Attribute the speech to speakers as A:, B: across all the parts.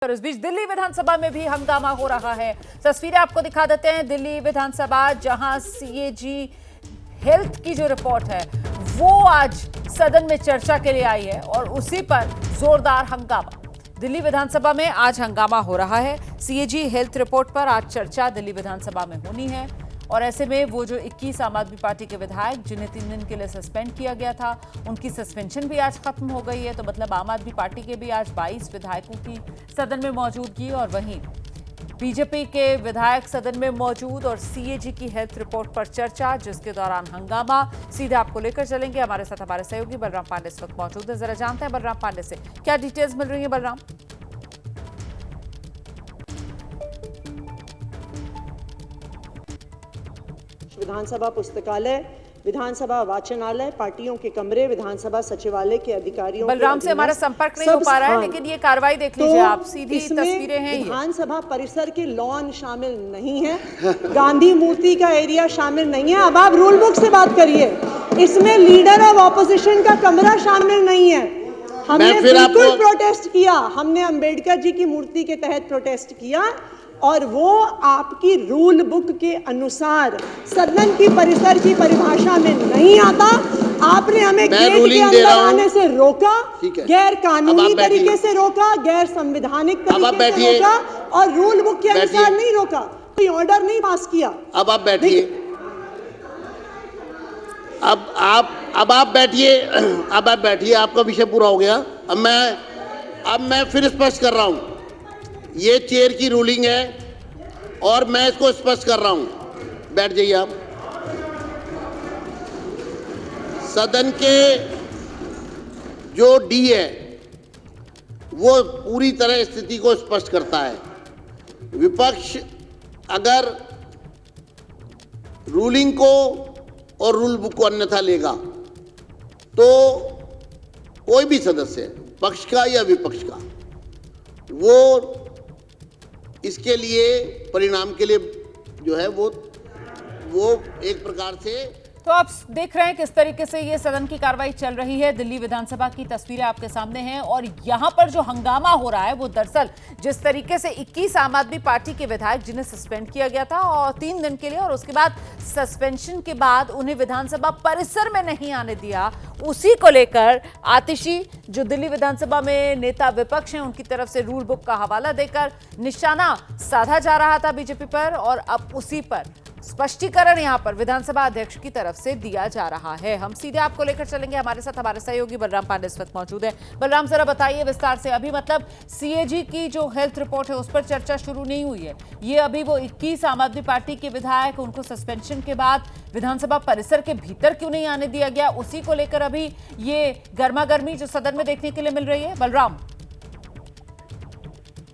A: और इस बीच दिल्ली विधानसभा में भी हंगामा हो रहा है। तस्वीरें आपको दिखा देते हैं। दिल्ली विधानसभा जहां सीएजी हेल्थ की जो रिपोर्ट है वो आज सदन में चर्चा के लिए आई है और उसी पर जोरदार हंगामा। दिल्ली विधानसभा में आज हंगामा हो रहा है। सीएजी हेल्थ रिपोर्ट पर आज चर्चा दिल्ली विधानसभा में होनी है और ऐसे में वो जो 21 आम आदमी पार्टी के विधायक जिन्हें 3 दिन के लिए सस्पेंड किया गया था, उनकी सस्पेंशन भी आज खत्म हो गई है। तो मतलब आम आदमी पार्टी के भी आज 22 विधायकों की सदन में मौजूदगी और वहीं बीजेपी के विधायक सदन में मौजूद और सीएजी की हेल्थ रिपोर्ट पर चर्चा, जिसके दौरान हंगामा। सीधे आपको लेकर चलेंगे, हमारे साथ हमारे सहयोगी बलराम पांडे इस वक्त मौजूद है। जरा जानते हैं बलराम पांडे से क्या डिटेल्स मिल रही है। बलराम,
B: विधानसभा पुस्तकालय, विधानसभा वाचनालय, पार्टियों के कमरे, विधानसभा सचिवालय के अधिकारियों।
A: बलराम से हमारा संपर्क नहीं हो पा रहा है, लेकिन ये कार्रवाई देख लीजिए आप, सीधी तस्वीरें हैं।
B: विधानसभा परिसर के लॉन शामिल नहीं है, गांधी मूर्ति का एरिया शामिल नहीं है। अब आप रूल बुक से बात करिए। इसमें लीडर ऑफ ऑपोजिशन का कमरा शामिल नहीं है। हमने बिल्कुल प्रोटेस्ट किया, हमने अंबेडकर जी की मूर्ति के तहत प्रोटेस्ट किया और वो आपकी रूल बुक के अनुसार सदन की परिसर की परिभाषा में नहीं आता। आपने हमें गेट के अंदर आने से रोका, गैर कानूनी तरीके से रोका, गैर संवैधानिक तरीके से रोका और रूल बुक के अनुसार नहीं रोका, कोई ऑर्डर नहीं पास किया।
C: अब आप बैठिए, अब आप बैठिए, आपका विषय पूरा हो गया। अब मैं फिर स्पष्ट कर रहा हूं, ये चेयर की रूलिंग है और मैं इसको स्पष्ट कर रहा हूं। बैठ जाइए आप। सदन के जो डी है वो पूरी तरह स्थिति को स्पष्ट करता है। विपक्ष अगर रूलिंग को और रूल बुक को अन्यथा लेगा तो कोई भी सदस्य, पक्ष का या विपक्ष का, वो इसके लिए परिणाम के लिए जो है वो एक प्रकार से।
A: तो आप देख रहे हैं किस तरीके से ये सदन की कार्रवाई चल रही है। दिल्ली विधानसभा की तस्वीरें आपके सामने हैं और यहां पर जो हंगामा हो रहा है वो दरअसल जिस तरीके से 21 आम आदमी पार्टी के विधायक जिन्हें सस्पेंड किया गया था और 3 दिन के लिए, और उसके बाद सस्पेंशन के बाद उन्हें विधानसभा परिसर में नहीं आने दिया, उसी को लेकर आतिशी जो दिल्ली विधानसभा में नेता विपक्ष हैं उनकी तरफ से रूल बुक का हवाला देकर निशाना साधा जा रहा था बीजेपी पर, और अब उसी पर स्पष्टीकरण यहां पर विधानसभा अध्यक्ष की तरफ से दिया जा रहा है। हम सीधे आपको लेकर चलेंगे, हमारे साथ हमारे सहयोगी बलराम पांडे इस वक्त मौजूद है। बलराम, जरा बताइए विस्तार से, अभी मतलब सीएजी की जो हेल्थ रिपोर्ट है उस पर चर्चा शुरू नहीं हुई है। ये अभी वो 21 आम आदमी पार्टी के विधायक, उनको सस्पेंशन के बाद विधानसभा परिसर के भीतर क्यों नहीं आने दिया गया, उसी को लेकर अभी ये गर्मा गर्मी जो सदन में देखने के लिए मिल रही है। बलराम,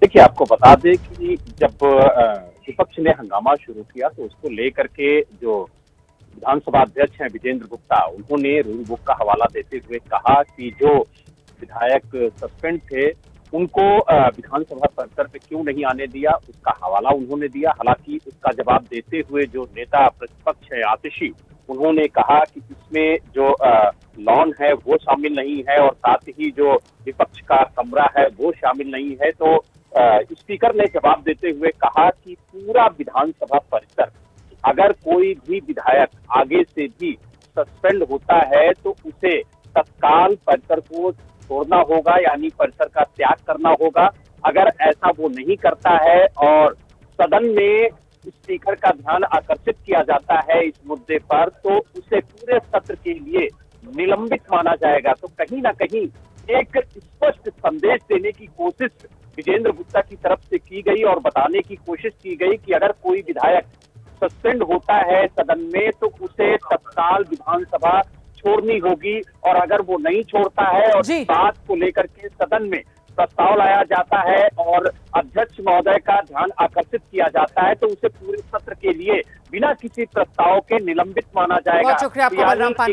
D: देखिए, आपको बता दें कि जब विपक्ष ने हंगामा शुरू किया तो उसको लेकर के जो विधानसभा अध्यक्ष हैं विजेंद्र गुप्ता, उन्होंने रूल बुक का हवाला देते हुए कहा कि जो विधायक सस्पेंड थे उनको विधानसभा परिसर पे क्यों नहीं आने दिया, उसका हवाला उन्होंने दिया। हालांकि उसका जवाब देते हुए जो नेता प्रतिपक्ष है आतिशी, उन्होंने कहा कि इसमें जो लॉन है वो शामिल नहीं है और साथ ही जो विपक्ष का कमरा है वो शामिल नहीं है। तो स्पीकर ने जवाब देते हुए कहा कि पूरा विधानसभा परिसर, अगर कोई भी विधायक आगे से भी सस्पेंड होता है तो उसे तत्काल परिसर को छोड़ना होगा, यानी परिसर का त्याग करना होगा। अगर ऐसा वो नहीं करता है और सदन में स्पीकर का ध्यान आकर्षित किया जाता है इस मुद्दे पर, तो उसे पूरे सत्र के लिए निलंबित माना जाएगा। तो कहीं ना कहीं एक स्पष्ट संदेश देने की कोशिश विजेंद्र गुप्ता की तरफ से की गई और बताने की कोशिश की गई कि अगर कोई विधायक सस्पेंड होता है सदन में तो उसे तत्काल विधानसभा छोड़नी होगी, और अगर वो नहीं छोड़ता है और इस बात को लेकर के सदन में प्रस्ताव लाया जाता है और अध्यक्ष महोदय का ध्यान आकर्षित किया जाता है तो उसे पूरे सत्र के लिए बिना किसी प्रस्ताव के निलंबित माना जाएगा।
A: बहुत शुक्रिया आपका बलराम पांडे।